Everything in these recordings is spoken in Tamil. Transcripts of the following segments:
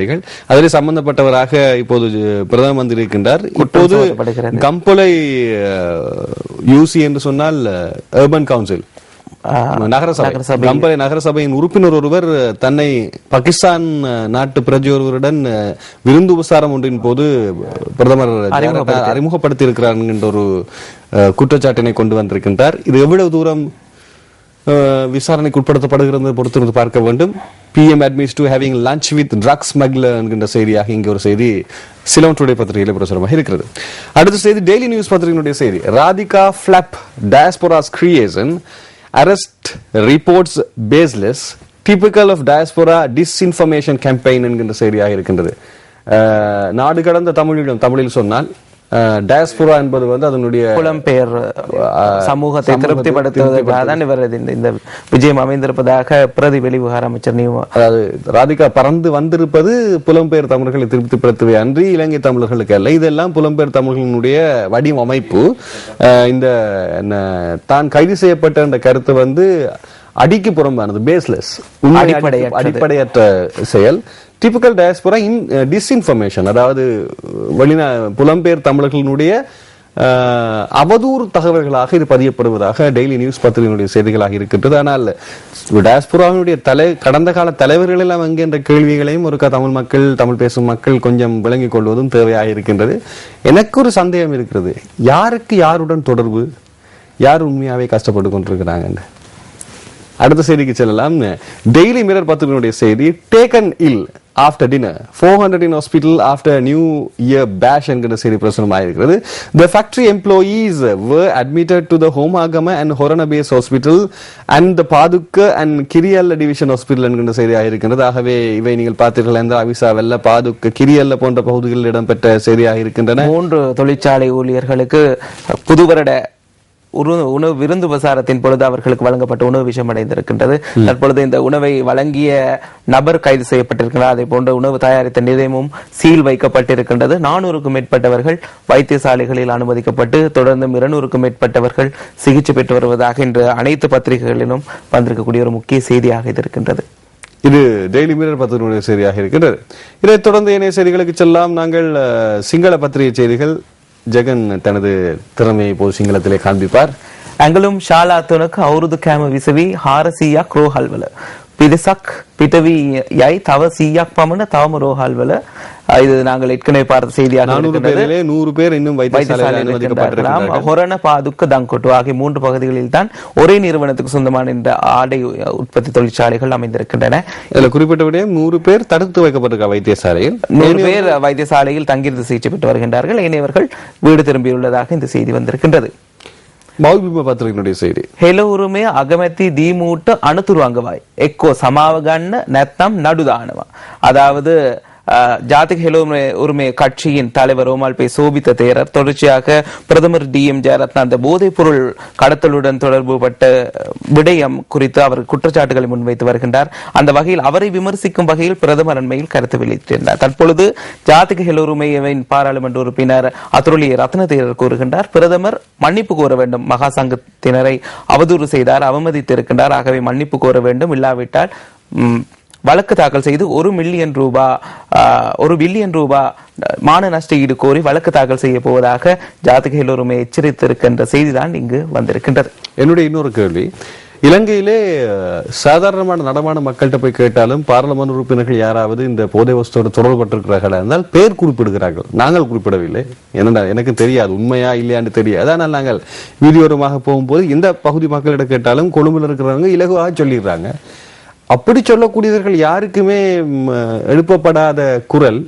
செய்திகள். அதில் சம்பந்தப்பட்டவராக இப்போது பிரதம மந்திரி இருக்கின்றார். இப்போது கம்பளை யூசி என்று சொன்னால் அர்பன் கவுன்சில் கம்பளை நகரசபையின் உறுப்பினர் ஒருவர் தன்னை பாகிஸ்தான் நாட்டு பிரஜை ஒருவருடன் விருந்து உபசாரம் ஒன்றின் போது பிரதமர் அறிமுகப்படுத்தி இருக்கிறார் என்ற ஒரு குற்றச்சாட்டினை கொண்டு வந்திருக்கின்றார். இது எவ்வளவு தூரம் விசாரணைக்கு உட்படுத்தப்படுகிறது பொறுத்திருந்து பார்க்க வேண்டும். PM admits to having lunch with drug smuggler என்கின்ற செய்தியாக இங்கே ஒரு செய்தி சிலோன் டுடே பத்திரிகையில் பிரசுரமாக இருக்கிறது. அடுத்த செய்தி டெய்லி நியூஸ் பத்திரிகையினுடைய செய்தி. Radhika flap diaspora's creation arrest reports baseless typical of diaspora disinformation campaign என்கின்ற செய்தியாக இருக்கின்றது. நாடு கடந்த தமிழில் சொன்னால் டயஸ்போரா என்பது அதனுடைய புலம்பெயர் சமூகத்தை திருப்திப்படுத்துவதற்காக தான் இவர் இந்த விஜயம் அமைந்திருப்பதாக பிரதி வெளிவிவகார அமைச்சர் அதாவது ராதிகா பறந்து வந்திருப்பது புலம்பெயர் தமிழர்களை திருப்திப்படுத்துவே அன்றி இலங்கை தமிழர்களுக்கு அல்ல. இதெல்லாம் புலம்பெயர் தமிழர்களுடைய வடிவமைப்பு. இந்த தான் கைது செய்யப்பட்ட அந்த கருத்து அடிக்கு புறம்பானது, பேஸ்லெஸ், அடிப்படையற்ற செயல். டிபிக்கல் டயஸ்போரா இன் டிஸ்இன்ஃபர்மேஷன், அதாவது புலம்பெயர் தமிழர்களுடைய அவதூறு தகவல்களாக இது பதியப்படுவதாக டெய்லி நியூஸ் பத்திரிகையினுடைய செய்திகளாக இருக்கின்றது. ஆனால் டயஸ்போராவினுடைய கடந்த கால தலைவர்கள் எல்லாம் அங்கே என்ற கேள்விகளையும் ஒரு தமிழ் பேசும் மக்கள் கொஞ்சம் விளங்கிக் கொள்வதும் தேவையாக இருக்கின்றது. எனக்கு ஒரு சந்தேகம் இருக்கிறது, யாருக்கு யாருடன் தொடர்பு, யார் உண்மையாவே கஷ்டப்பட்டு கொண்டிருக்கிறாங்க. அடுத்த செய்திக்கு செல்லலாம். டெய்லி மிரர் பத்திரிகையினுடைய செய்தி. Taken ill after dinner 400 in hospital after new year bash என்கிற செய்தி பிரசுரமாயிருக்கிறது. The factory employees were admitted to the Homagama and Horana base hospital and the Padukka and Kiriyalla division hospital என்கிற செய்தியாக இருக்கின்றது. ஆகவே இவை நீங்கள் பார்த்தீர்கள் என்றால் அவிசாவெல்ல, பாதுக்க, கிரியல்ல போன்ற பகுதிகளில் இடம்பெற்ற செய்தியாக இருக்கின்றன. 3 தொழிற்சாலை ஊழியர்களுக்கு புதுவருட உணவு விருந்து உபசாரத்தின் பொழுது அவர்களுக்கு வழங்கப்பட்ட உணவு விஷயம் அடைந்திருக்கின்றது. தற்பொழுது இந்த உணவை வழங்கிய நபர் கைது செய்யப்பட்டிருக்கிறார். அதே போன்ற உணவு தயாரித்த நிலையமும் சீல் வைக்கப்பட்டிருக்கின்றது. 400க்கும் மேற்பட்டவர்கள் வைத்தியசாலைகளில் அனுமதிக்கப்பட்டு தொடர்ந்து 200க்கும் மேற்பட்டவர்கள் சிகிச்சை பெற்று வருவதாக இன்று அனைத்து பத்திரிகைகளிலும் வந்திருக்கக்கூடிய ஒரு முக்கிய செய்தியாக இது இருக்கின்றது. இது டெய்லி மிரர் பத்திரிகையுடைய செய்தியாக இருக்கின்றது. இதைத் தொடர்ந்து இணைய செய்திகளுக்கு செல்லாம். நாங்கள் சிங்கள பத்திரிகை செய்திகள். ஜெகன் தனது திறமையை போல் சிங்களத்திலே காண்பிப்பார். ඇඟලුම් ශාලා තුනක අවුරුදු කෑම විසවි 400ක් රෝහල්වල පිරිසක් පිටවී යයි තව 100ක් පමණ තවම රෝහල්වල. இது நாங்கள் ஏற்கனவே பார்த்த செய்தியாக 100 பேர் இன்னும் வைத்தியசாலையில் அனுமதிக்கப்பட்டிருக்கிறார்கள். ஹொரண, பாதுக்க, தங்கொட்டு ஆகிய 3 பகுதிகளில் தான் ஒரே நிறுவனத்துக்கு சொந்தமான இந்த ஆடை உற்பத்தி தொழிற்சாலைகள் அமைந்திருக்கின்றன. இதுல குறிப்பிட்ட விட 100 பேர் தடுத்து வைக்கப்பட்டிருக்க வைத்தியசாலையில் 100 பேர் வைத்தியசாலையில் தங்கியிருந்து சிகிச்சை பெற்று வருகின்றார்கள். ஏனையவர்கள் வீடு திரும்பியுள்ளதாக இந்த செய்தி வந்திருக்கின்றது. මෞබිම පත්‍රිකනුடைய செய்தி. හෙළ උරුමය අගමැති දීමූට අනතුරු අංගවයි. එක්කෝ සමාව ගන්න නැත්නම් නඩු දානවා. அதாவது ஜாதிக ஹெலோமே உரிமை கட்சியின் தலைவர் ஓமால் பே சோபித்த தேரர் தொடர்ச்சியாக பிரதமர் DM ஜெயரத்ன அந்த போதைப் பொருள் கடத்தலுடன் தொடர்புபட்ட விடயம் குறித்து அவர் குற்றச்சாட்டுகளை முன்வைத்து வருகின்றார். அந்த வகையில் அவரை விமர்சிக்கும் வகையில் பிரதமர் அண்மையில் கருத்து வெளியிட்டிருந்தார். தற்பொழுது ஜாதிக ஹெலோருமையின் பாராளுமன்ற உறுப்பினர் அதுருளி ரத்ன தேரர் கூறுகின்றார், பிரதமர் மன்னிப்பு கோர வேண்டும். மகா சங்கத்தினரை அவதூறு செய்தார், அவமதித்திருக்கின்றார். ஆகவே மன்னிப்பு கோர வேண்டும். இல்லாவிட்டால் வழக்கு தாக்கல் செய்து 1 மில்லியன் ரூபாய் மான நஷ்ட ஈடு கோரி வழக்கு தாக்கல் செய்ய போவதாக ஜாதிக ஹெலோருமை எச்சரித்திருக்கின்ற செய்திதான் இங்கு வந்திருக்கின்றது. என்னுடைய இன்னொரு கேள்வி, இலங்கையிலே சாதாரணமான நடமான மக்கள்கிட்ட போய் கேட்டாலும் பாராளுமன்ற உறுப்பினர்கள் யாராவது இந்த போதை வஸ்துவோடு தொடர்பட்டிருக்கிறார்களா இருந்தால் பேர் குறிப்பிடுகிறார்கள். நாங்கள் குறிப்பிடவில்லை. என்னடா எனக்கு தெரியாது, உண்மையா இல்லையான்னு தெரியாது. ஆனால் நாங்கள் வீதியோரமாக போகும்போது இந்த பகுதி மக்களிடம் கேட்டாலும் கொழும்புல இருக்கிறவங்க இலகுவாக சொல்லிடுறாங்க. அப்படி சொல்லக்கூடியவர்கள் யாருக்குமே எழுப்பப்படாத குரல்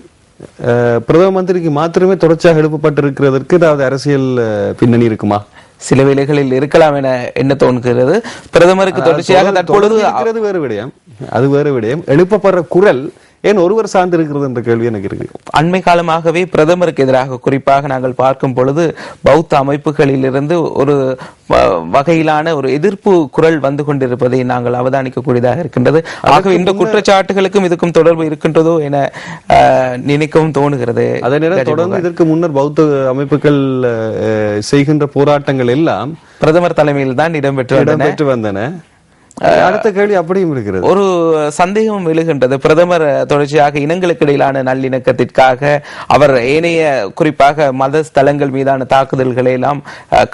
பிரதம மந்திரிக்கு மாத்திரமே தொடர்ச்சியாக எழுப்பப்பட்டிருக்கிறதற்கு ஏதாவது அரசியல் பின்னணி இருக்குமா? சில வேளைகளில் இருக்கலாம் என என்ன தோன்றுகிறது. பிரதமருக்கு தொடர்ச்சியாக தற்பொழுது வேறு விடயம், அது வேறு விடயம். எழுப்பப்படுற குரல் ஏன் ஒருவர் சார்ந்து இருக்கிறது என்ற கேள்வி எனக்கு இருக்கு. அண்மை காலமாகவே பிரதமருக்கு எதிராக குறிப்பாக நாங்கள் பார்க்கும் பொழுது பௌத்த அமைப்புகளில் இருந்து ஒரு வகையிலான ஒரு எதிர்ப்பு குரல் வந்து கொண்டிருப்பதை நாங்கள் அவதானிக்க கூடியதாக இருக்கின்றது. ஆகவே இந்த குற்றச்சாட்டுகளுக்கும் இதுக்கும் தொடர்பு இருக்கின்றதோ என நினைக்கவும் தோணுகிறது. அதே நேரம் தொடர்ந்து இதற்கு முன்னர் பௌத்த அமைப்புகள் செய்கின்ற போராட்டங்கள் எல்லாம் பிரதமர் தலைமையில் தான் இடம்பெற்று வந்தன. அடுத்த கேள்வி அப்படியும் இருக்கிறது. ஒரு சந்தேகம் எழுகின்றது. பிரதமர் தொடர்ச்சியாக இனங்களுக்கு இடையிலான நல்லிணக்கத்திற்காக அவர் ஏனைய குறிப்பாக மத ஸ்தலங்கள் மீதான தாக்குதல்களை எல்லாம்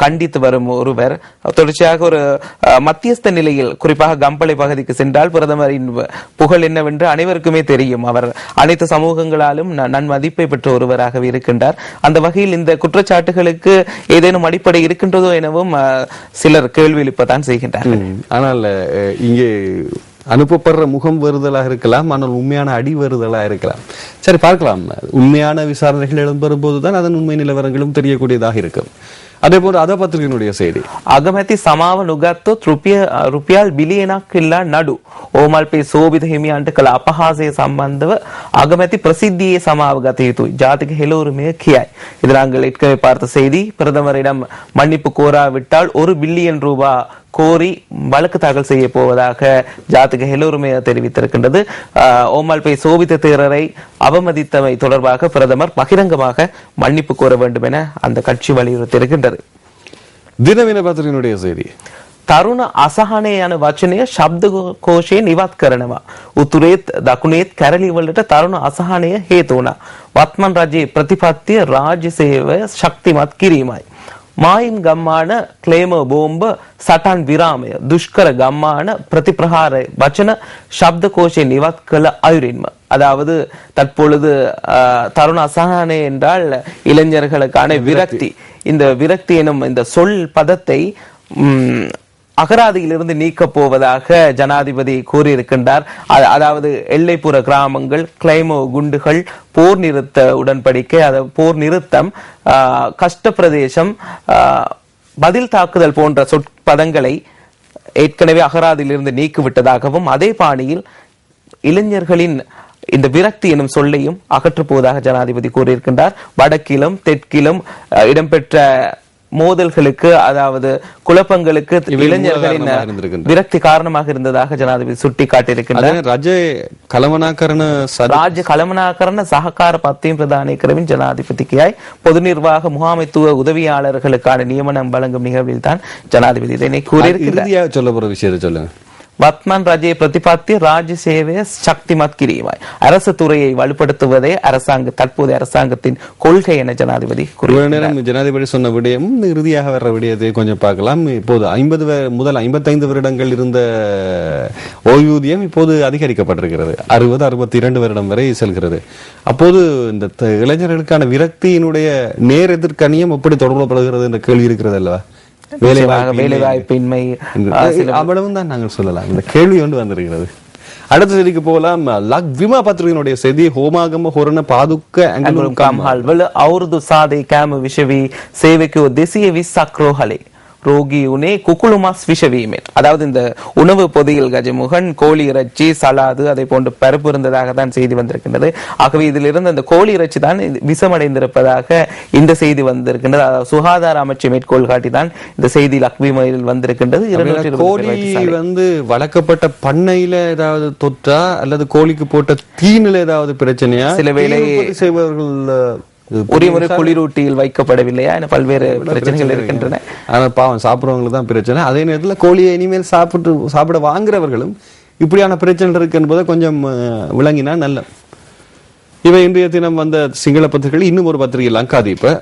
கண்டித்து வரும் ஒருவர் தொடர்ச்சியாக ஒரு மத்தியஸ்த நிலையில் குறிப்பாக கம்பளை பகுதிக்கு சென்றால் பிரதமரின் புகழ் என்னவென்று அனைவருக்குமே தெரியும். அவர் அனைத்து சமூகங்களாலும் நன்மதிப்பை பெற்ற ஒருவராகவே இருக்கின்றார். அந்த வகையில் இந்த குற்றச்சாட்டுகளுக்கு ஏதேனும் அடிப்படை இருக்கின்றதோ எனவும் சிலர் கேள்வி எழுப்பத்தான் செய்கின்றார்கள். ஆனால் இங்கே அனுப்பப்படுற முகம் வருதலாக இருக்கலாம், ஆனால் உண்மையான அடி வருதலாக இருக்கலாம். சரி, பார்க்கலாம். உண்மையான விசாரணைகள் இடம்பெறும் போதுதான் அதன் உண்மை நிலவரங்களும் தெரியக்கூடியதாக இருக்கும். அதே போல අද පත්‍රිකනුடைய செய்தி අගමැති සමාව නොගත්තොත් රුපියල් බිලියනක් ඉල්ලා නඩු ඕමල්පේ සෝබිත හිමියන්ට කළ අපහාසය සම්බන්ධව අගමැති பிரசித்தியை சமாව ගත යුතුයි ஜாதிக ஹெலோருமே கியாய். இது நாங்கள் ஏற்கனவே பார்த்த செய்தி. பிரதமரிடம் மன்னிப்பு கோராவிட்டால் 1 பில்லியன் ரூபாய் கோரி வழக்கு தாக்கல் செய்ய போவதாக ஜாதிக ஹெலோருமே தெரிவித்திருக்கின்றது. ஓமல்பே சோபித்த தேரரை அவமதித்தமை தொடர்பாக பிரதமர் பகிரங்கமாக மன்னிப்பு கோர வேண்டும் என அந்த கட்சி வலியுறுத்தியிருக்கின்றது. தினவின பத்திரிகையினுடைய செய்தி තරුණ අසහනය යන වචනය ශබ්දකෝෂයෙන් ඉවත් කරනවා. උතුරේත් දකුණේත් කැරලි වලට තරුණ අසහනය හේතු වුණා. වත්මන් රජයේ ප්‍රතිපත්තිය රාජ්‍ය සේවය ශක්තිමත් කිරීමයි. මායිම් ගම්මාන ක්ලේමෝ බෝම්බ සටන් විරාමය දුෂ්කර ගම්මාන ප්‍රතිප්‍රහාර වචன ශබ්தகோஷයෙන් ඉවත් කළ අයුරින්ම. அதாவது தற்பொழுது தருண அசஹானே என்றால் இளைஞர்களுக்கான விரக்தி. இந்த விரக்தி எனும் இந்த சொல் பதத்தை அகராதியிலிருந்து நீக்கப் போவதாக ஜனாதிபதி கூறியிருக்கின்றார். அதாவது எல்லைப்புற கிராமங்கள், கிளைமோ குண்டுகள், போர் நிறுத்த உடன்படிக்கை, போர் நிறுத்தம், கஷ்ட பிரதேசம், பதில் தாக்குதல் போன்ற சொற்பதங்களை ஏற்கனவே அகராதியிலிருந்து நீக்கிவிட்டதாகவும் அதே பாணியில் இளைஞர்களின் இந்த விரக்தி எனும் சொல்லையும் அகற்றப் போவதாக ஜனாதிபதி கூறியிருக்கின்றார். வடக்கிலும் தெற்கிலும் இடம்பெற்ற மோதல்களுக்கு அதாவது குழப்பங்களுக்கு இளைஞர்களின் விரக்தி காரணமாக இருந்ததாக ஜனாதிபதி சுட்டிக்காட்டியிருக்கின்றார். ராஜ்‍ය කළමනාකරණ සහකාර පත්වීම් ප්‍රදානය කරමින් ජනාධිපතිකයයි பொது நிர்வாக முகாமைத்துவ உதவியாளர்களுக்கான நியமனம் வழங்கும் நிகழ்வில் தான் ஜனாதிபதி இதனை கூறியிருக்கிறார். சொல்ல போற விஷயத்தை சொல்லுங்க. வத்மன் ரஜே பிரதிபத்தி ராஜ்ய சேவையை சக்திமத் கிரிவாய். அரசு துறையை வலுப்படுத்துவதே தற்போதைய அரசாங்கத்தின் கொள்கை என ஜனாதிபதி கூறினார். ஜனாதிபதி சொன்ன விடயம் இறுதியாக வர்ற விடயத்தை கொஞ்சம் பார்க்கலாம். இப்போது 50 முதல் 55 வருடங்கள் இருந்த ஓய்வூதியம் இப்போது அதிகரிக்கப்பட்டிருக்கிறது. 60-62 வருடம் வரை செல்கிறது. அப்போது இந்த இளைஞர்களுக்கான விரக்தியினுடைய நேர் எதிர்கணியம் எப்படி தொடர்புபடுகிறது என்ற கேள்வி இருக்கிறது அல்லவா? வேலைவாய்ப்பின்மை அவ்வளவும் தான் நாங்கள் சொல்லலாம். இந்த கேள்வி ஒன்று வந்திருக்கிறது. அடுத்த செய்திக்கு போகலாம். லக்விமா பத்திரிகையினுடைய செய்தி ஹோமாகம ஹொரණ පාදුක්ක ඇඟලුම් කම්හල් වල අවුරුදු සාදේ කෑම විෂවි සේවකයෝ 220ක් රෝහලේ ரோகி உனே குக்குளு மாஸ் விஷவீமேன். அதாவது இந்த உணவு பொதியில் கஜமுகன், கோழி இறைச்சி, சலாது அதை போன்று பருப்பு இருந்ததாக தான் செய்தி வந்திருக்கின்றது. ஆகவே இதிலிருந்து அந்த கோழி இறைச்சி தான் விஷமடைந்திருப்பதாக இந்த செய்தி வந்திருக்கின்றது. அதாவது சுகாதார அமைச்சை மேற்கோள் காட்டி தான் இந்த செய்தி லக்விமையில் வந்திருக்கின்றது. கோழி வளர்க்கப்பட்ட பண்ணையில ஏதாவது தொற்றா அல்லது கோழிக்கு போட்ட தீனில ஏதாவது பிரச்சனையா? சில வேளை செய்பவர்கள் ஒரே முறை குளிரூட்டியில் வைக்கப்படவில்லையா என பல்வேறு பிரச்சனைகள் இருக்கின்றன. ஆனா பாவம் சாப்பிடுறவங்களுக்கு தான் பிரச்சனை. அதே நேரத்தில் கோழியை இனிமேல் சாப்பிட வாங்குறவர்களும் இப்படியான பிரச்சனை இருக்கு என்பதை கொஞ்சம் விளங்கினா நல்ல. இவை இன்றைய தினம் வந்த சிங்கள பத்திரிகைகள். இன்னும் ஒரு பத்திரிகை லங்காதீப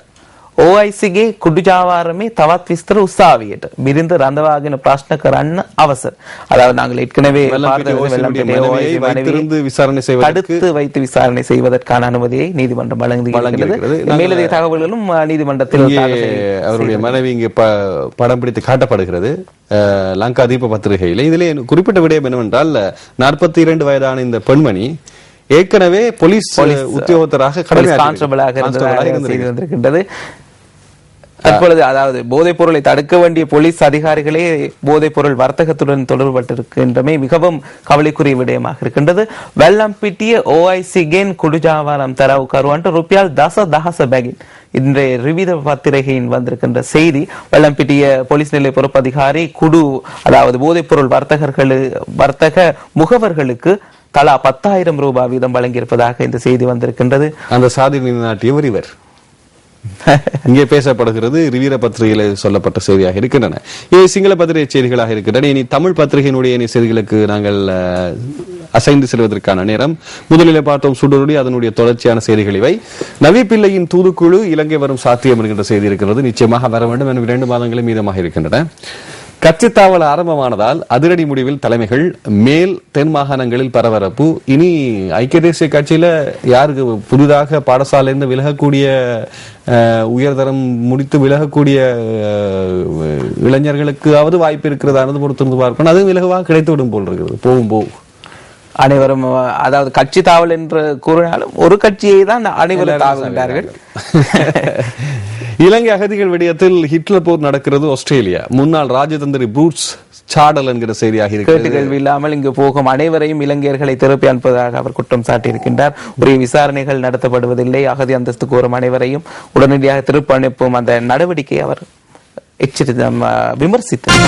OICගේ කුඩු ජාවාරමේ තවත් විස්තර උස්සාවියට බිරිඳ රඳවාගෙන ප්‍රශ්න කරන්න අවසර. அதாவது நாங்கள் ஏற்கனவே தடுத்து வைத்து விசாரணை செய்வதற்கான அனுமதியை நீதிமன்றம் வழங்கியிருக்கிறது. மேலதிக தகவல்களும் நீதிமன்றத்தில் அவருடைய மனைவி இங்கே படம் பிடித்து காட்டப்படுகிறது லங்காதீப பத்திரிகையில். இதிலே குறிப்பிட்ட விடயம் என்னவென்றால் 42 வயதான இந்த பெண்மணி ஏற்கனவே போலீஸ் உத்தியோகத்தராக கான்ஸ்டபிளாக இருந்திருக்கின்றது. தற்பொழுது அதாவது போதைப் பொருளை தடுக்க வேண்டிய போலீஸ் அதிகாரிகளே போதைப் பொருள் வர்த்தகத்துடன் தொடர்பட்டிருக்கின்றமை மிகவும் கவலைக்குரிய விடயமாக இருக்கின்றது. வெள்ளம் பிட்டிய OICගෙන් කුඩු ජාවාරම් තරව් කරුවන්ට රුපියල් 10,000 බැගින්. இன்றைய ரிவித பத்திரிகையின் வந்திருக்கின்ற செய்தி. வெள்ளம்பிட்டிய போலீஸ் நிலைய பொறுப்பதிகாரி குடு அதாவது போதைப் பொருள் வர்த்தக முகவர்களுக்கு தலா 10,000 ரூபாய் வீதம் வழங்கியிருப்பதாக இந்த செய்தி வந்திருக்கின்றது. அந்த சாதி நாட்டியவர் இவர் இங்கே பேசப்படுகிறது ரிவீர பத்திரிகையில் சொல்லப்பட்ட செய்தியாக இருக்கின்றன. இது சிங்கள பத்திரிகை செய்திகளாக இருக்கின்றன. இனி தமிழ் பத்திரிகையினுடைய இனி செய்திகளுக்கு நாங்கள் அசைந்து செல்வதற்கான நேரம். முதலில் பார்த்தோம் சுடருடி, அதனுடைய தொடர்ச்சியான செய்திகள் இவை. நவி பிள்ளையின் தூதுக்குழு இலங்கை வரும் சாத்தியம் என்கின்ற செய்தி இருக்கிறது. நிச்சயமாக வர வேண்டும் என 2 மாதங்களும் மீதமாக இருக்கின்றன. கட்சித்தாவல் ஆரம்பமானதால் அதிரடி முடிவில் தலைமைகள், மேல் தென் மாகாணங்களில் பரபரப்பு. இனி ஐக்கிய தேசிய கட்சியில யாருக்கு புதிதாக பாடசாலையிலிருந்து விலகக்கூடிய உயர்தரம் முடித்து விலகக்கூடிய இளைஞர்களுக்காவது வாய்ப்பு இருக்கிறதானது பொறுத்திருந்து பார்க்கணும். அதுவும் இலகுவாக கிடைத்து விடும் போல் இருக்கிறது. போகும் அனைவரும், அதாவது கட்சி தாவல் என்று கூறினாலும் ஒரு கட்சியை தான் அனைவரும் தாவுகின்றார்கள். இலங்கை அகதிகள் விடயத்தில் ஹிட்லர் போர் நடக்கிறது. ஆஸ்திரேலியா முன்னாள் ராஜதந்திரி ப்ரூட்ஸ் சாடல் என்கிற செய்தியாக இருக்கிறது. கேள்வி இல்லாமல் இங்கு போகும் அனைவரையும் இலங்கையர்களை திருப்பி அனுப்புவதாக அவர் குற்றம் சாட்டியிருக்கின்றார். உரிய விசாரணைகள் நடத்தப்படுவதில்லை, அகதி அந்தஸ்து கோரும் அனைவரையும் உடனடியாக திருப்பி அனுப்பும் அந்த நடவடிக்கை அவர் விமர்சித்தார்.